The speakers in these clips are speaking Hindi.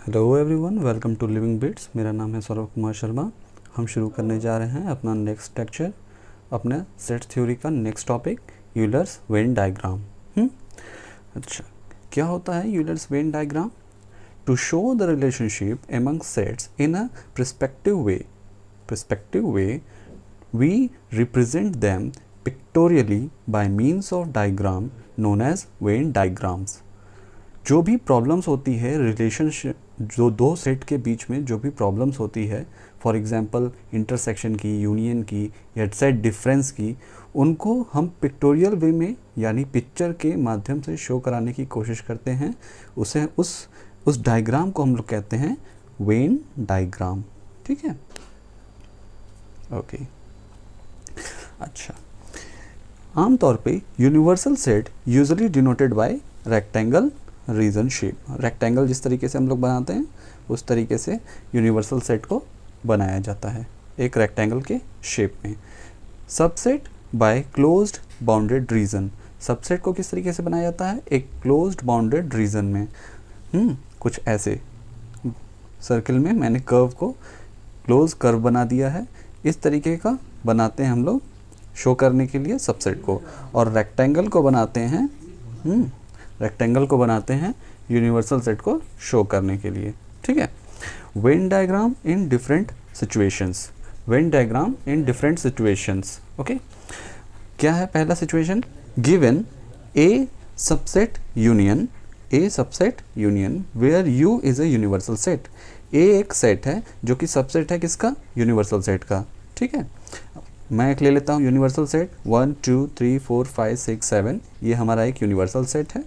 Hello everyone, welcome to living bits. मेरा नाम है सौरभ कुमार शर्मा। हम शुरू करने जा रहे हैं अपना नेक्स्ट लेक्चर, अपने सेट थ्योरी का next topic, Euler's Venn diagram. अच्छा, क्या होता है Euler's Venn diagram? To show the relationship among sets in a perspective way we represent them pictorially by means of diagram known as Venn diagrams। जो भी प्रॉब्लम्स होती है रिलेशनशिप, जो दो सेट के बीच में जो भी प्रॉब्लम्स होती है, फॉर एग्जांपल इंटरसेक्शन की, यूनियन की या सेट डिफरेंस की, उनको हम पिक्टोरियल वे में यानी पिक्चर के माध्यम से शो कराने की कोशिश करते हैं। उसे उस डायग्राम को हम लोग कहते हैं वेन डायग्राम। ठीक है, ओके। अच्छा, आमतौर पे universal set usually denoted by rectangle region shape. Rectangle जिस तरीके से हम लोग बनाते हैं उस तरीके से यूनिवर्सल सेट को बनाया जाता है, एक रेक्टेंगल के शेप में। Subset by closed bounded region. Subset को किस तरीके से बनाया जाता है? एक क्लोज्ड बाउंडेड रीजन में। कुछ ऐसे सर्किल में मैंने कर्व को क्लोज कर्व बना दिया है, इस तरीके का बनाते हैं हम लोग शो करने के लिए सबसेट को। और रेक्टेंगल को बनाते हैं यूनिवर्सल सेट को शो करने के लिए। ठीक है, Venn diagram in different situations. Okay, क्या है पहला situation? Given A subset union where U is a universal set. A एक सेट है जो कि सबसेट है किसका? यूनिवर्सल सेट का। ठीक है, मैं एक ले लेता हूँ यूनिवर्सल सेट 1 2 3 4 5 6 7। ये हमारा एक यूनिवर्सल सेट है।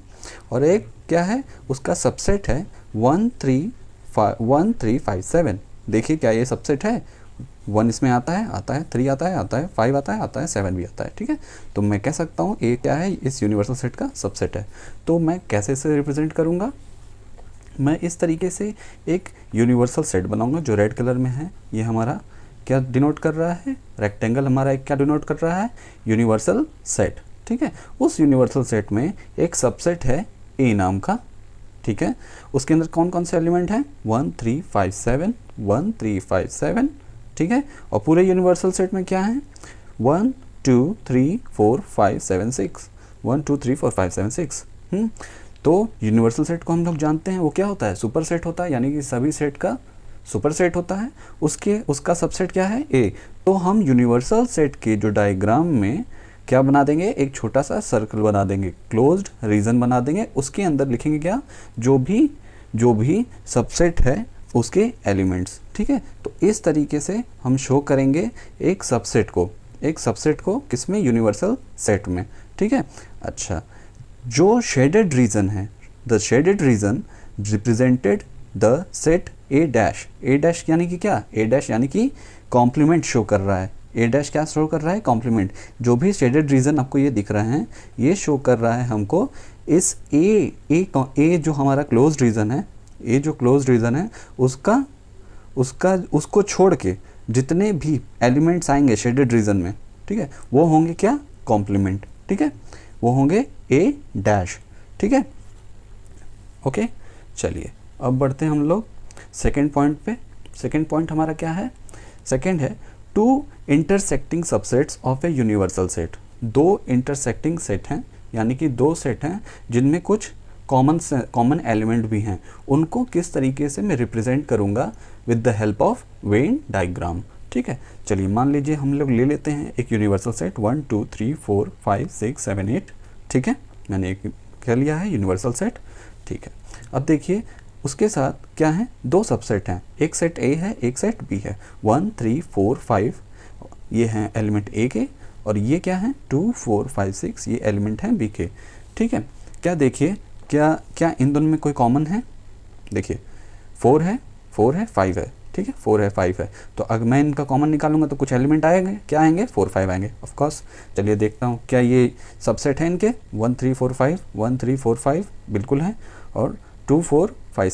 और एक क्या है? उसका सबसेट है 1 3 5 7। देखिए क्या ये सबसेट है? 1 इसमें आता है, 3 आता है, 5 आता है, 7 भी आता है। ठीक है, तो मैं कह सकता हूँ ये क्या है? इस यूनिवर्सल सेट का सबसेट है। तो मैं कैसे इसे रिप्रेजेंट करूँगा? मैं इस तरीके से एक यूनिवर्सल सेट बनाऊँगा जो रेड कलर में है। ये हमारा क्या डिनोट कर रहा है? रेक्टेंगल हमारा एक क्या डिनोट कर रहा है? Universal set. ठीक है, उस यूनिवर्सल सेट में एक सबसेट है ए नाम का। ठीक है, उसके अंदर कौन कौन से एलिमेंट हैं? 1 3 5 7। ठीक है, और पूरे यूनिवर्सल सेट में क्या है? 1 2 3 4 5 7 6। 1 2 3 4 5 7 6। तो यूनिवर्सल सेट को हम लोग जानते हैं वो क्या होता है? सुपर सेट होता है, यानी कि सभी सेट का सुपर सेट होता है। उसका सबसेट क्या है? ए। तो हम यूनिवर्सल सेट के जो डायग्राम में क्या बना देंगे? एक छोटा सा सर्कल बना देंगे, क्लोज्ड रीजन बना देंगे। उसके अंदर लिखेंगे क्या? जो भी सबसेट है उसके एलिमेंट्स। ठीक है, तो इस तरीके से हम शो करेंगे एक सबसेट को किसमें? यूनिवर्सल सेट में। ठीक है, अच्छा, जो शेडेड रीजन है, the shaded region represented the set A dash यानी कि क्या? ए डैश यानी कि कॉम्प्लीमेंट शो कर रहा है। ए डैश क्या शो कर रहा है? कॉम्प्लीमेंट। जो भी शेडेड रीजन आपको ये दिख रहे हैं ये शो कर रहा है हमको इस ए जो हमारा क्लोज्ड रीजन है, ए जो क्लोज्ड रीजन है उसको छोड़ के जितने भी एलिमेंट्स आएंगे शेडेड रीजन में, ठीक है, वो होंगे क्या? कॉम्प्लीमेंट। ठीक है, वो होंगे ए डैश। ठीक है, ओके। चलिए अब बढ़ते हैं हम लोग सेकेंड पॉइंट पे। सेकेंड पॉइंट हमारा क्या है? सेकेंड है two intersecting subsets of a universal set. दो इंटरसेक्टिंग सेट हैं, यानी कि दो सेट हैं जिनमें कुछ कॉमन एलिमेंट भी हैं। उनको किस तरीके से मैं रिप्रेजेंट करूंगा? With the help of Venn diagram. ठीक है, चलिए मान लीजिए हम लोग ले लेते हैं एक यूनिवर्सल सेट 1 2 3 4 5 6 7 8। ठीक है, मैंने एक क्या लिया है? Universal set. ठीक है, अब देखिए उसके साथ क्या है? दो सबसेट हैं, एक सेट ए है, एक सेट बी है। 1 3 4 5 ये हैं एलिमेंट ए के, और ये क्या है? 2 4 5 6 ये एलिमेंट हैं बी के। ठीक है, क्या देखिए क्या इन दोनों में कोई कॉमन है? देखिए 4 है 5 है। ठीक है, 4 है 5 है, तो अगर मैं इनका कॉमन निकालूंगा तो कुछ एलिमेंट आएंगे। क्या आएंगे? 4 5 आएंगे ऑफ कोर्स। चलिए देखता हूँ क्या ये सबसेट है इनके। 1 3 4 5 1 3 4 5 बिल्कुल है, और 2 4 5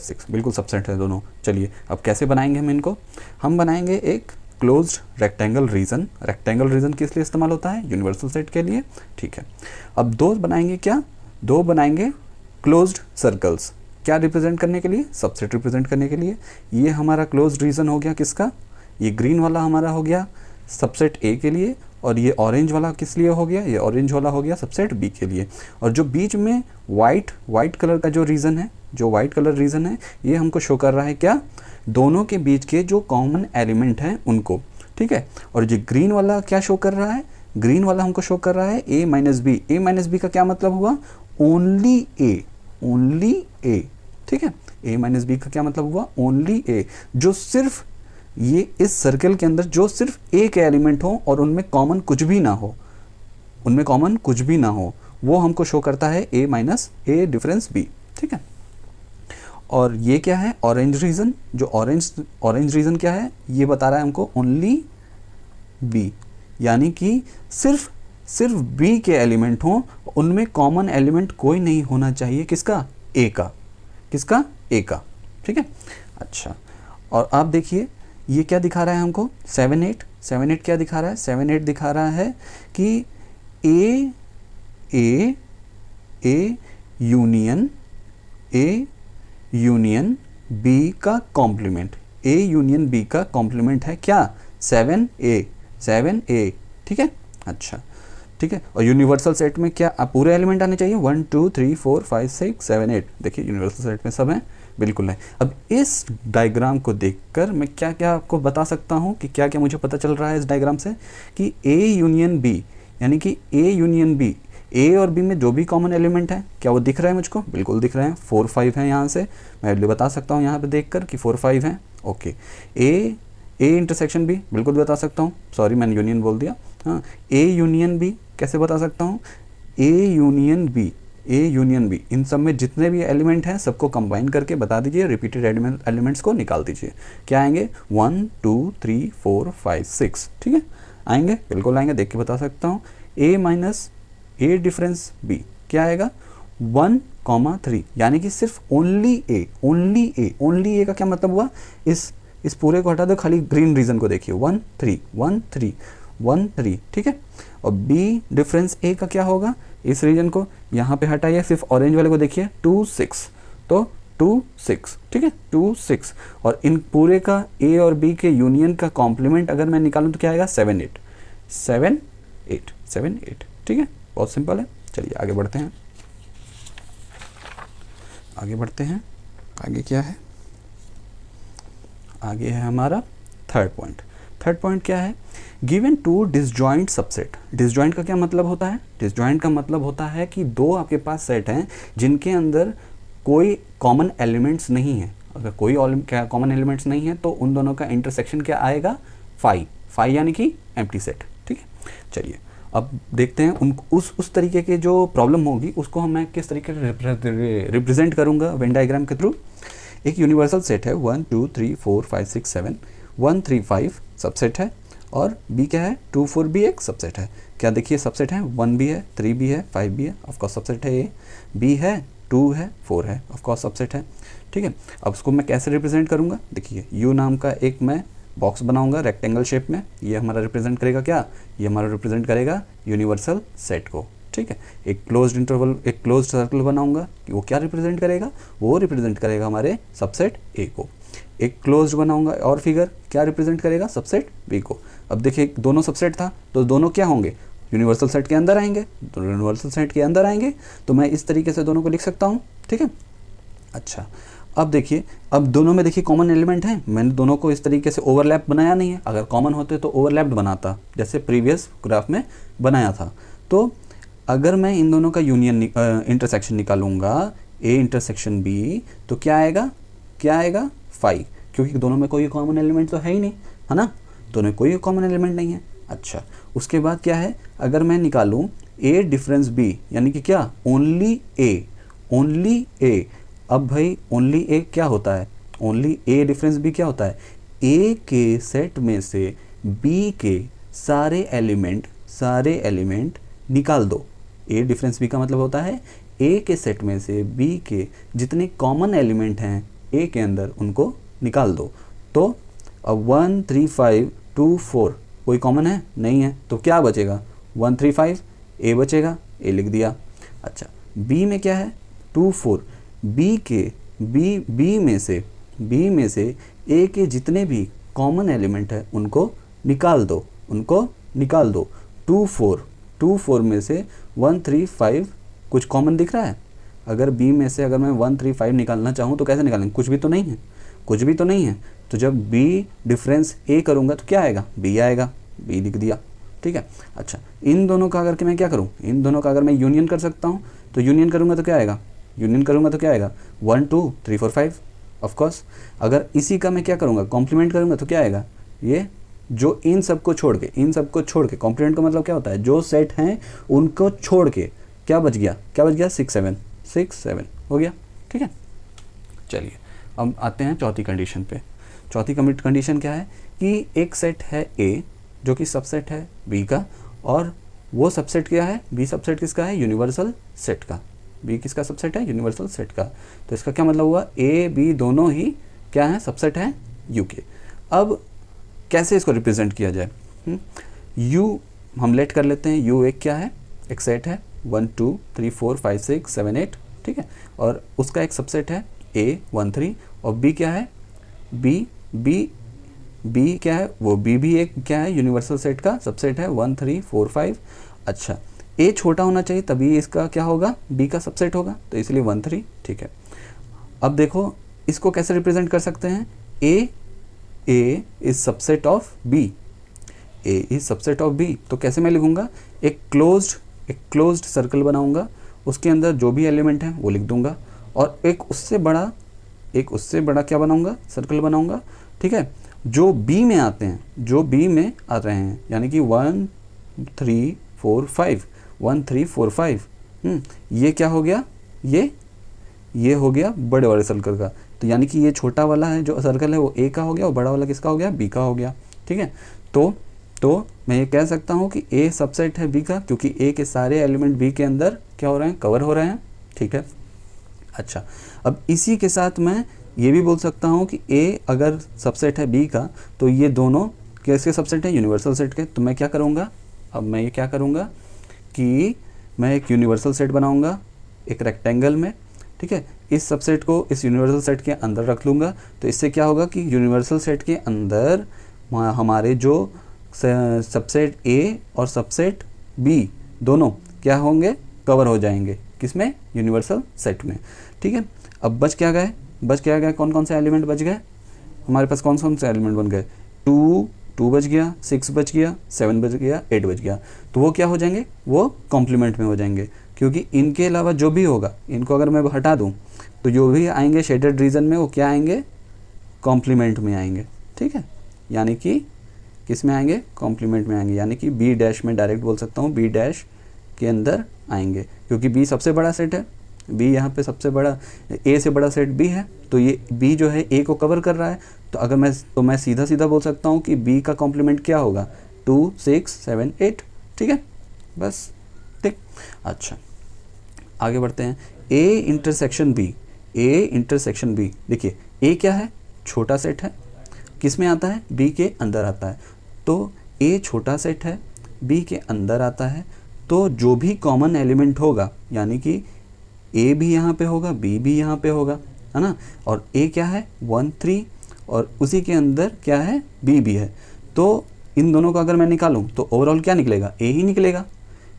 6 बिल्कुल सबसेट है दोनों। चलिए अब कैसे बनाएंगे हम इनको? हम बनाएंगे एक closed rectangle region. Rectangle region किस लिए इस्तेमाल होता है? यूनिवर्सल सेट के लिए। ठीक है, अब दो बनाएंगे क्या? दो बनाएंगे क्लोज्ड सर्कल्स। क्या रिप्रेजेंट करने के लिए, सबसेट रिप्रेजेंट करने के लिए। ये हमारा क्लोज्ड रीजन हो गया किसका, ये ग्रीन वाला हमारा हो गया सबसेट ए के लिए, और ये ऑरेंज वाला किस लिए हो गया, ये ऑरेंज वाला हो गया सबसेट बी के लिए। और जो बीच में वाइट कलर का जो रीजन है, जो वाइट कलर रीजन है, ये हमको शो कर रहा है क्या, दोनों के बीच के जो कॉमन एलिमेंट हैं उनको, ठीक है। और जो ग्रीन वाला क्या शो कर रहा है, ग्रीन वाला हमको शो कर रहा है ए माइनस बी। ए माइनस बी का क्या मतलब हुआ, ओनली ए, ओनली ए, ठीक है। ए माइनस बी का क्या मतलब हुआ, ओनली ए, जो सिर्फ ये इस सर्कल के अंदर जो सिर्फ ए के एलिमेंट हो और उनमें कॉमन कुछ भी ना हो, उनमें कॉमन कुछ भी ना हो, वो हमको शो करता है ए माइनस ए डिफरेंस बी, ठीक है। और ये क्या है, ऑरेंज रीजन, जो ऑरेंज रीजन क्या है, ये बता रहा है हमको ओनली बी, यानी कि सिर्फ बी के एलिमेंट हों, उनमें कॉमन एलिमेंट कोई नहीं होना चाहिए, किसका, ए का, किसका, ए का, ठीक है। अच्छा, और आप देखिए ये क्या दिखा रहा है हमको, 7 8 क्या दिखा रहा है, 7 8 दिखा रहा है कि ए यूनियन बी का कॉम्प्लीमेंट, ए यूनियन बी का कॉम्प्लीमेंट है क्या, 7A, ठीक है। अच्छा, ठीक है। और यूनिवर्सल सेट में क्या पूरे एलिमेंट आने चाहिए, 1 2 3 4 5 6 7 8, देखिए यूनिवर्सल सेट में सब हैं, बिल्कुल है। अब इस डायग्राम को देखकर मैं क्या क्या आपको बता सकता हूँ कि क्या क्या मुझे पता चल रहा है इस डायग्राम से, कि ए यूनियन बी, यानी कि ए यूनियन बी, ए और बी में जो भी कॉमन एलिमेंट है, क्या वो दिख रहा है मुझको, बिल्कुल दिख रहे हैं, 4 5 हैं, यहाँ से मैं बता सकता हूँ यहाँ पे देखकर कि 4 5 हैं, ओके। ए इंटरसेक्शन बी, बिल्कुल बता सकता हूँ, सॉरी मैंने यूनियन बोल दिया, हाँ। ए यूनियन बी कैसे बता सकता हूँ, ए यूनियन बी, इन सब में जितने भी एलिमेंट हैं सबको कंबाइन करके बता दीजिए, रिपीटेड एलिमेंट्स को निकाल दीजिए, क्या आएंगे, 1 2 3 4 5 6, ठीक है, आएंगे, बिल्कुल आएंगे, देख के बता सकता हूँ। ए माइनस ए डिफरेंस बी क्या आएगा, 1 3, यानी कि सिर्फ ओनली ए का क्या मतलब हुआ, इस पूरे को हटा दो, खाली ग्रीन रीजन को देखिए, 1 3, ठीक है। और बी डिफरेंस ए का क्या होगा, इस रीजन को यहाँ पे हटाइए, सिर्फ ऑरेंज वाले को देखिए, 2 6, तो 2 6, ठीक है, 2 6। और इन पूरे का ए और बी के यूनियन का कॉम्प्लीमेंट अगर मैं निकालूं तो क्या आएगा, 7 8, ठीक है, बहुत सिंपल है। चलिए आगे बढ़ते हैं, आगे क्या है, आगे है हमारा थर्ड पॉइंट क्या है, given two disjoint subset. Disjoint का क्या मतलब होता है, डिसजॉइंट का मतलब होता है कि दो आपके पास सेट हैं जिनके अंदर कोई कॉमन एलिमेंट्स नहीं है। अगर कोई कॉमन एलिमेंट्स नहीं है तो उन दोनों का इंटरसेक्शन क्या आएगा, फाई, यानी कि एम्प्टी सेट, ठीक है। चलिए अब देखते हैं उस तरीके के जो प्रॉब्लम होगी उसको मैं किस तरीके से रिप्रेजेंट करूंगा वेन डायग्राम के थ्रू। एक यूनिवर्सल सेट है 1 2 3 4 5 6 7, 1 3 5 सबसेट है, और बी क्या है, 2 4 भी एक सबसेट है। क्या देखिए सबसेट है, 1 भी है, 3 भी है, 5 भी है, ऑफकोर्स सबसेट है। ए बी है, 2 है, 4 है, ऑफकोर्स सबसेट है, ठीक है। अब उसको मैं कैसे रिप्रेजेंट करूंगा, देखिए यू नाम का एक मैं बॉक्स बनाऊंगा रेक्टेंगल शेप में, ये हमारा रिप्रेजेंट करेगा क्या, ये हमारा रिप्रेजेंट करेगा यूनिवर्सल सेट को, ठीक है। एक क्लोज्ड इंटरवल, एक क्लोज्ड सर्कल बनाऊंगा, वो क्या रिप्रेजेंट करेगा, वो रिप्रेजेंट करेगा हमारे सबसेट ए को। एक क्लोज्ड बनाऊंगा और फिगर, क्या रिप्रेजेंट करेगा, सबसेट बी को। अब देखिए दोनों सबसेट था तो दोनों क्या होंगे, यूनिवर्सल सेट के अंदर आएंगे, तो यूनिवर्सल सेट के अंदर आएंगे तो मैं इस तरीके से दोनों को लिख सकता हूँ, ठीक है। अच्छा अब देखिए, अब दोनों में देखिए कॉमन एलिमेंट है, मैंने दोनों को इस तरीके से ओवरलैप बनाया नहीं है, अगर कॉमन होते तो ओवरलैप्ड बनाता जैसे प्रीवियस ग्राफ में बनाया था। तो अगर मैं इन दोनों का यूनियन इंटरसेक्शन निकालूंगा, ए इंटरसेक्शन बी, तो क्या आएगा, 5, क्योंकि दोनों में कोई कॉमन एलिमेंट तो है ही नहीं, है ना, दोनों में कोई कॉमन एलिमेंट नहीं है। अच्छा उसके बाद क्या है, अगर मैं निकालूं ए डिफरेंस बी, यानी कि क्या, ओनली ए। अब भाई ओनली ए क्या होता है, ओनली ए डिफरेंस बी क्या होता है, ए के सेट में से बी के सारे एलिमेंट निकाल दो। ए डिफरेंस बी का मतलब होता है ए के सेट में से बी के जितने कॉमन एलिमेंट हैं ए के अंदर उनको निकाल दो। तो अब 1 3 5 2 4 कोई कॉमन है नहीं है, तो क्या बचेगा, 1 3 5 ए बचेगा, ए लिख दिया। अच्छा बी में क्या है, 2 4, बी के बी में से ए के जितने भी कॉमन एलिमेंट है उनको निकाल दो 2 4 में से 1 3 5 कुछ कॉमन दिख रहा है? अगर बी में से अगर मैं 1 3 5 निकालना चाहूँ तो कैसे निकालेंगे? कुछ भी तो नहीं है। तो जब बी डिफरेंस ए करूँगा तो क्या आएगा? बी आएगा, बी लिख दिया, ठीक है। अच्छा, इन दोनों का अगर मैं क्या करूँ, इन दोनों का अगर मैं यूनियन कर सकता हूँ तो यूनियन करूँगा तो क्या आएगा? 1 2 3 4 5 ऑफ कोर्स। अगर इसी का मैं क्या करूँगा, कॉम्प्लीमेंट करूँगा तो क्या आएगा? ये जो इन सबको छोड़ के कॉम्प्लीमेंट का मतलब क्या होता है? जो सेट हैं उनको छोड़ के क्या बच गया 6 7 हो गया, ठीक है। चलिए अब आते हैं चौथी कंडीशन पे। चौथी कंडीशन क्या है कि एक सेट है ए जो कि सबसेट है बी का, और वो सबसेट क्या है? बी सबसेट किसका है? यूनिवर्सल सेट का। बी किसका सबसेट है? यूनिवर्सल सेट का। तो इसका क्या मतलब हुआ? ए बी दोनों ही क्या है? सबसेट है यू के। अब कैसे इसको रिप्रेजेंट किया जाए? यू हम लेट कर लेते हैं। यू एक क्या है? एक सेट है 1 2 3 4 5 6 7 8, ठीक है। और उसका एक सबसेट है ए 1 3, और बी क्या है? बी क्या है? वो बी भी एक क्या है? यूनिवर्सल सेट का सबसेट है 1 3 4 5। अच्छा, ए छोटा होना चाहिए तभी इसका क्या होगा? बी का सबसेट होगा, तो इसलिए 1 3, ठीक है। अब देखो इसको कैसे रिप्रेजेंट कर सकते हैं? A is subset of B, A is subset of B. तो कैसे मैं लिखूंगा? एक क्लोज्ड सर्कल बनाऊंगा, उसके अंदर जो भी एलिमेंट है वो लिख दूंगा, और एक उससे बड़ा क्या बनाऊंगा? सर्कल बनाऊंगा, ठीक है। जो बी में आ रहे हैं यानी कि 1 3 4 5 ये क्या हो गया? ये हो गया बड़े वाले सर्कल का। तो यानी कि ये छोटा वाला है जो सर्कल है वो ए का हो गया, और बड़ा वाला किसका हो गया? बी का हो गया, ठीक है। तो मैं ये कह सकता हूँ कि ए सबसेट है बी का, क्योंकि ए के सारे एलिमेंट बी के अंदर क्या हो रहे हैं? कवर हो रहे हैं, ठीक है। अच्छा, अब इसी के साथ मैं ये भी बोल सकता हूँ कि ए अगर सबसेट है बी का तो ये दोनों किसके सबसेट है? यूनिवर्सल सेट के। तो मैं क्या करूँगा? अब मैं ये क्या करूँगा कि मैं एक यूनिवर्सल सेट बनाऊँगा एक रेक्टेंगल में, ठीक है। इस सबसेट को इस यूनिवर्सल सेट के अंदर रख लूँगा, तो इससे क्या होगा कि यूनिवर्सल सेट के अंदर हमारे जो सबसेट ए और सबसेट बी दोनों क्या होंगे? कवर हो जाएंगे। किसमें? यूनिवर्सल सेट में, ठीक है। अब बच क्या गए? कौन कौन से एलिमेंट बच गए हमारे पास? कौन से एलिमेंट बन गए? 2 बच गया, 6 बच गया, 7 बच गया, 8 बच गया। तो वो क्या हो जाएंगे? वो कॉम्प्लीमेंट में हो जाएंगे, क्योंकि इनके अलावा जो भी होगा, इनको अगर मैं हटा दूँ तो जो भी आएंगे शेडेड रीजन में वो क्या आएंगे? कॉम्प्लीमेंट में आएंगे, ठीक है। यानी कि किस में आएंगे? कॉम्प्लीमेंट में आएंगे, यानी कि बी डैश में डायरेक्ट बोल सकता हूँ, बी डैश के अंदर आएंगे, क्योंकि बी सबसे बड़ा सेट है। बी यहाँ पे सबसे बड़ा, ए से बड़ा सेट बी है, तो ये बी जो है ए को कवर कर रहा है। तो अगर मैं सीधा बोल सकता हूँ कि बी का कॉम्प्लीमेंट क्या होगा? 2 6 7 8, ठीक है, बस, ठीक। अच्छा, आगे बढ़ते हैं। ए इंटरसेक्शन बी, देखिए ए क्या है? छोटा सेट है, किस में आता है? बी के अंदर आता है। तो ए छोटा सेट है, बी के अंदर आता है, तो जो भी कॉमन एलिमेंट होगा, यानी कि ए भी यहाँ पे होगा, बी भी यहाँ पे होगा, है ना। और ए क्या है? 1 3, और उसी के अंदर क्या है? बी भी है। तो इन दोनों को अगर मैं निकालूं तो ओवरऑल क्या निकलेगा? ए ही निकलेगा।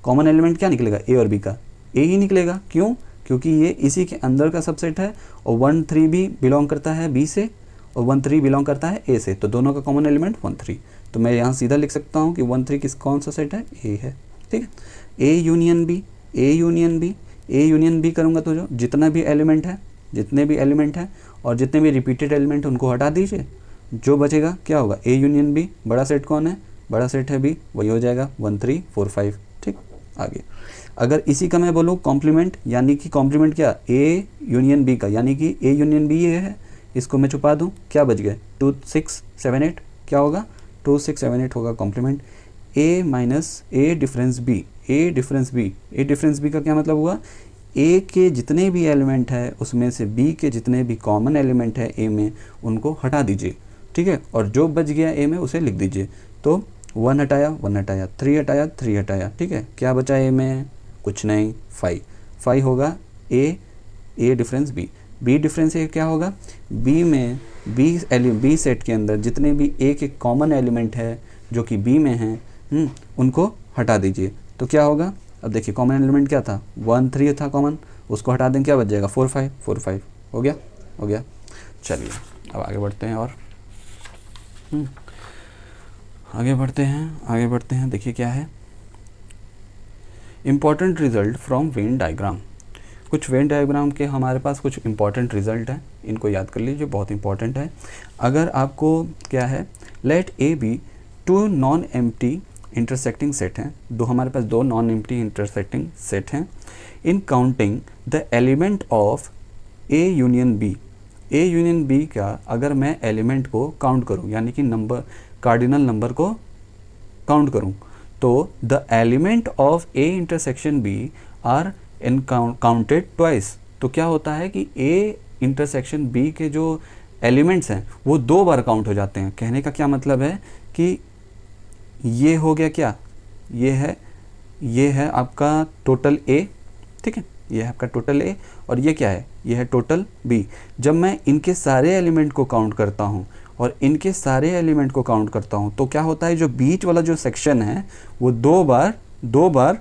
कॉमन एलिमेंट क्या निकलेगा? ए और बी का ए ही निकलेगा। क्यों? क्योंकि ये इसी के अंदर का सबसेट है, और 1 3 भी बिलोंग करता है बी से, और 1 3 बिलोंग करता है ए से, तो दोनों का कॉमन एलिमेंट 1 3। तो मैं यहाँ सीधा लिख सकता हूँ कि 1 3 कौन सा सेट है? ए है, ठीक है। ए यूनियन बी करूँगा तो जो जितने भी एलिमेंट हैं और जितने भी रिपीटेड एलिमेंट उनको हटा दीजिए, जो बचेगा क्या होगा? A union B. बड़ा सेट कौन है? बड़ा सेट है बी, वही हो जाएगा 1 3 4 5, ठीक। आगे अगर इसी का मैं बोलूँ कॉम्प्लीमेंट, यानी कि कॉम्प्लीमेंट क्या? ए यूनियन बी का, यानी कि ए यूनियन बी ये है, इसको मैं छुपा दूँ, क्या बच गए? 2 6 7 8, क्या होगा? 2 6 7 8 होगा कॉम्प्लीमेंट। ए माइनस ए डिफरेंस बी का क्या मतलब हुआ? ए के जितने भी एलिमेंट है उसमें से बी के जितने भी कॉमन एलिमेंट है ए में उनको हटा दीजिए, ठीक है, और जो बच गया ए में उसे लिख दीजिए। तो 1 हटाया 1 हटाया, 3 हटाया 3 हटाया, ठीक है, क्या बचा ए में? कुछ नहीं, 5 होगा ए डिफरेंस बी। बी डिफरेंस ए क्या होगा, बी में बी सेट के अंदर जितने भी एक एक कॉमन एलिमेंट है जो कि बी में हैं, उनको हटा दीजिए। तो क्या होगा, अब देखिए कॉमन एलिमेंट क्या था, 1 3 था कॉमन, उसको हटा दें क्या बच जाएगा 4 5 हो गया। चलिए अब आगे बढ़ते हैं और आगे बढ़ते हैं। देखिए क्या है, important result from Venn diagram. कुछ वेन डायग्राम के हमारे पास कुछ इंपॉर्टेंट रिजल्ट हैं, इनको याद कर लीजिए, बहुत इंपॉर्टेंट है। अगर आपको क्या है, let A B 2 non empty intersecting set हैं, हमारे पास 2 नॉन एम्प्टी इंटरसेक्टिंग सेट हैं। In counting the element of A union B का अगर मैं एलिमेंट को काउंट करूं, यानी कि कार्डिनल नंबर को काउंट करूं, तो the element of A intersection B are counted twice. तो क्या होता है कि ए इंटरसेक्शन बी के जो एलिमेंट्स हैं वो 2 बार काउंट हो जाते हैं। कहने का क्या मतलब है कि ये हो गया क्या, ये है आपका टोटल ए, ठीक है, ये है आपका टोटल ए, और ये क्या है, ये है टोटल बी। जब मैं इनके सारे एलिमेंट को काउंट करता हूँ और इनके सारे एलिमेंट को काउंट करता हूँ, तो क्या होता है, जो बीच वाला जो सेक्शन है वो 2 बार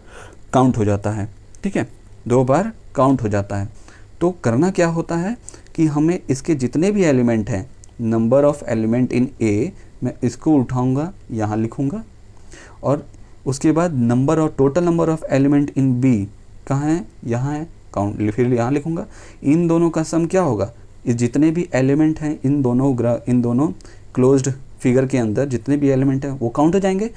काउंट हो जाता है, ठीक है, 2 बार काउंट हो जाता है। तो करना क्या होता है कि हमें इसके जितने भी एलिमेंट हैं, नंबर ऑफ एलिमेंट इन ए, मैं इसको उठाऊंगा, यहाँ लिखूंगा, और उसके बाद नंबर और total number of element in B कहाँ है, यहाँ है, काउंट फिर यहाँ लिखूंगा। इन दोनों का सम क्या होगा, इस जितने भी एलिमेंट हैं इन दोनों क्लोज्ड फिगर के अंदर जितने भी एलिमेंट हैं वो काउंट हो जाएंगे।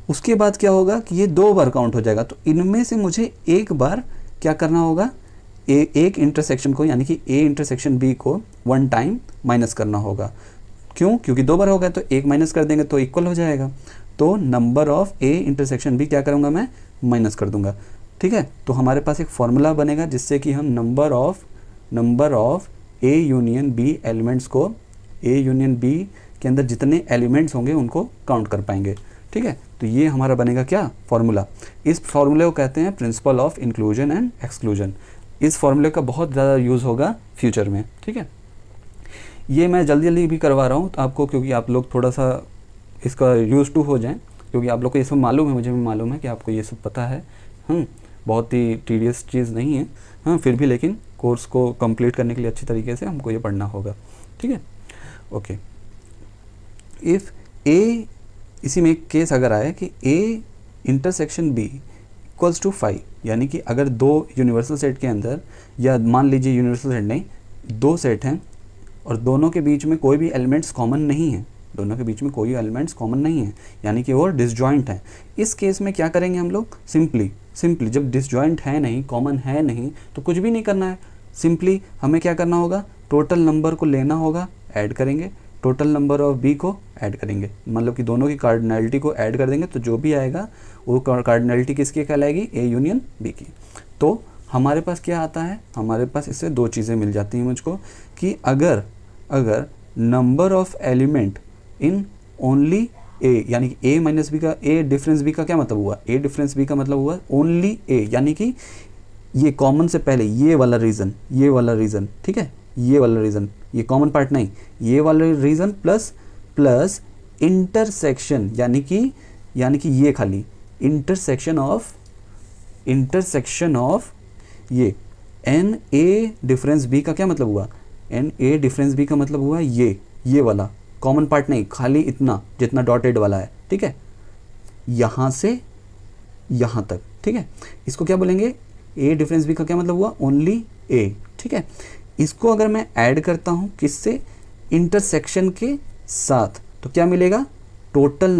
उसके बाद क्या होगा कि ये 2 बार काउंट हो जाएगा। तो इनमें से मुझे एक बार क्या करना होगा, एक इंटरसेक्शन को, यानी कि ए इंटरसेक्शन बी को 1 टाइम माइनस करना होगा। क्यों, क्योंकि 2 बार हो गया तो 1 माइनस कर देंगे तो इक्वल हो जाएगा। तो number of A intersection B क्या करूँगा, मैं माइनस कर दूंगा, ठीक है। तो हमारे पास एक फॉर्मूला बनेगा जिससे कि हम number of A union B elements को, ए यूनियन बी के अंदर जितने एलिमेंट्स होंगे उनको काउंट कर पाएंगे, ठीक है। तो ये हमारा बनेगा क्या, फॉर्मूला। इस फॉर्मूले को कहते हैं principle of inclusion and exclusion. इस फॉर्मूले का बहुत ज़्यादा यूज़ होगा फ्यूचर में, ठीक है। ये मैं जल्दी भी करवा रहा हूँ आपको, क्योंकि आप लोग थोड़ा सा इसका यूज़ टू हो जाएं, क्योंकि आप लोग को ये सब मालूम है, मुझे भी मालूम है कि आपको ये सब पता है। बहुत ही टीडियस चीज़ नहीं है, फिर भी लेकिन कोर्स को कंप्लीट करने के लिए अच्छी तरीके से हमको ये पढ़ना होगा, ठीक है। ओके, इफ़ ए, इसी में एक केस अगर आए कि A intersection B equals to 5, यानी कि अगर 2 यूनिवर्सल सेट के अंदर, या मान लीजिए यूनिवर्सल सेट नहीं, 2 सेट हैं और दोनों के बीच में कोई भी एलिमेंट्स कॉमन नहीं है, यानी कि वो डिसजॉइंट हैं। इस केस में क्या करेंगे हम लोग, सिंपली जब डिसजॉइंट है नहीं, कॉमन है नहीं, तो कुछ भी नहीं करना है। सिंपली हमें क्या करना होगा, टोटल नंबर को लेना होगा, ऐड करेंगे, टोटल नंबर ऑफ बी को ऐड करेंगे, मतलब कि दोनों की कार्डिनलिटी को ऐड कर देंगे, तो जो भी आएगा वो कार्डिनलिटी किसकी कहलाएगी, ए यूनियन बी की। तो हमारे पास क्या आता है, हमारे पास इससे 2 चीज़ें मिल जाती हैं मुझको, कि अगर number of element in only A, यानी कि ए माइनस बी का, ए डिफरेंस बी का क्या मतलब हुआ, ए डिफरेंस बी का मतलब हुआ ओनली ए, यानी कि ये कॉमन से पहले ये वाला रीज़न, ठीक है, ये वाला रीज़न, ये कॉमन पार्ट नहीं, ये वाला रीज़न प्लस इंटरसेक्शन, यानी कि ये खाली इंटरसेक्शन ऑफ ये एन ए डिफरेंस बी का क्या मतलब हुआ, एन ए डिफरेंस बी का मतलब हुआ ये वाला कॉमन पार्ट नहीं, खाली इतना जितना डॉटेड वाला है, ठीक है, यहाँ से यहाँ तक, ठीक है। इसको क्या बोलेंगे, ए डिफरेंस बी का क्या मतलब हुआ, ओनली ए, ठीक है। इसको अगर मैं ऐड करता हूँ किससे, इंटरसेक्शन के साथ, तो क्या मिलेगा, टोटल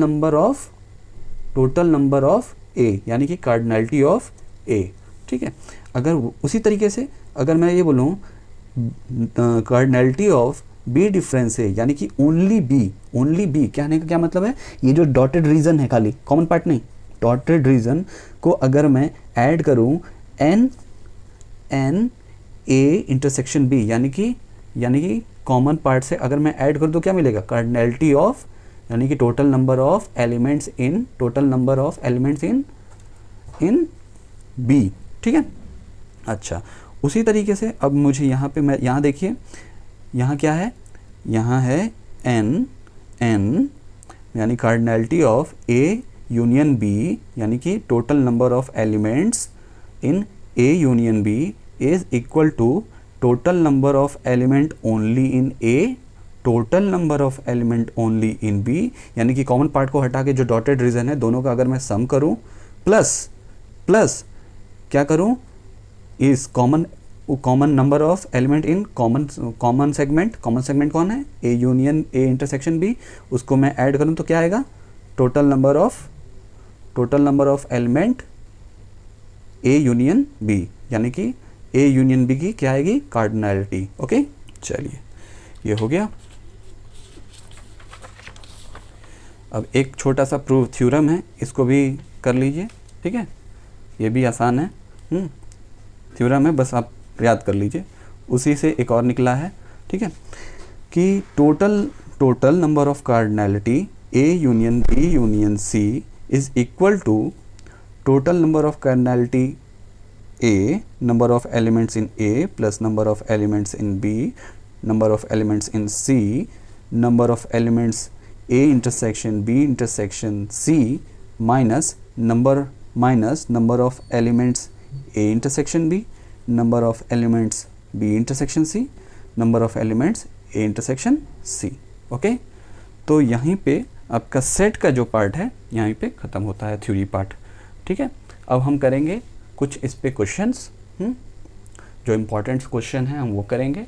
नंबर ऑफ ए, यानी कि कार्डिनलिटी ऑफ ए, ठीक है। अगर उसी तरीके से अगर मैं ये बोलूँ कार्डिनलिटी ऑफ बी डिफरेंस है, यानी कि ओनली बी कहने का क्या मतलब है, ये जो डॉटेड रीजन है, खाली कॉमन पार्ट नहीं, डॉटेड रीजन को अगर मैं ऐड करूं एन ए इंटरसेक्शन बी, यानी कि कॉमन पार्ट से अगर मैं ऐड कर दूं क्या मिलेगा, कार्डिनलिटी ऑफ, यानी कि total number of elements in B, ठीक है। अच्छा, उसी तरीके से अब मुझे यहाँ पे, मैं यहाँ देखिए, यहाँ क्या है, यहाँ है n यानी cardinality of A union B, यानी कि total number of elements in A union B is equal to total number of element only in A, total number of element only in B, यानी कि कॉमन पार्ट को हटा के जो डॉटेड रीजन है दोनों का अगर मैं सम करूं, प्लस क्या करूं, इस common number of element in common segment कौन है, A union A intersection B, उसको मैं ऐड करूं तो क्या आएगा, total number of element A union B, यानी कि A यूनियन B की क्या आएगी, कार्डिनैलिटी। ओके, चलिए ये हो गया। अब एक छोटा सा प्रूफ थ्योरम है, इसको भी कर लीजिए, ठीक है, ये भी आसान है, थ्योरम है, बस आप याद कर लीजिए। उसी से एक और निकला है, ठीक है, कि total number of cardinality A union B union C is equal to total number of cardinality A, number of elements in A plus number of elements in B, number of elements in C, number of elements A intersection B intersection C minus number of elements A intersection B, number of elements B intersection C, number of elements A intersection C। Okay, तो यहीं पे आपका सेट का जो पार्ट है यहीं पे ख़त्म होता है, थ्योरी पार्ट, ठीक है। अब हम करेंगे कुछ इस पे क्वेश्चंस, जो इम्पोर्टेंट क्वेश्चन हैं हम वो करेंगे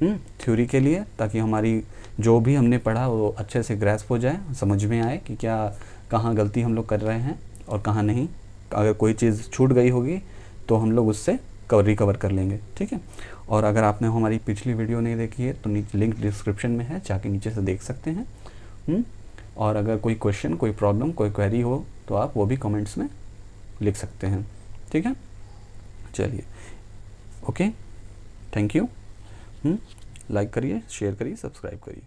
थ्योरी के लिए, ताकि हमारी जो भी हमने पढ़ा वो अच्छे से ग्रैस्प हो जाए, समझ में आए कि क्या कहाँ गलती हम लोग कर रहे हैं और कहाँ नहीं। अगर कोई चीज़ छूट गई होगी तो हम लोग उससे रिकवर कर लेंगे, ठीक है। और अगर आपने हमारी पिछली वीडियो नहीं देखी है तो लिंक डिस्क्रिप्शन में है, जाके नीचे से देख सकते हैं। और अगर कोई क्वेश्चन, कोई प्रॉब्लम, कोई क्वेरी हो तो आप वो भी कमेंट्स में लिख सकते हैं, ठीक है। चलिए, ओके, थैंक यू। लाइक करिए, शेयर करिए, सब्सक्राइब करिए।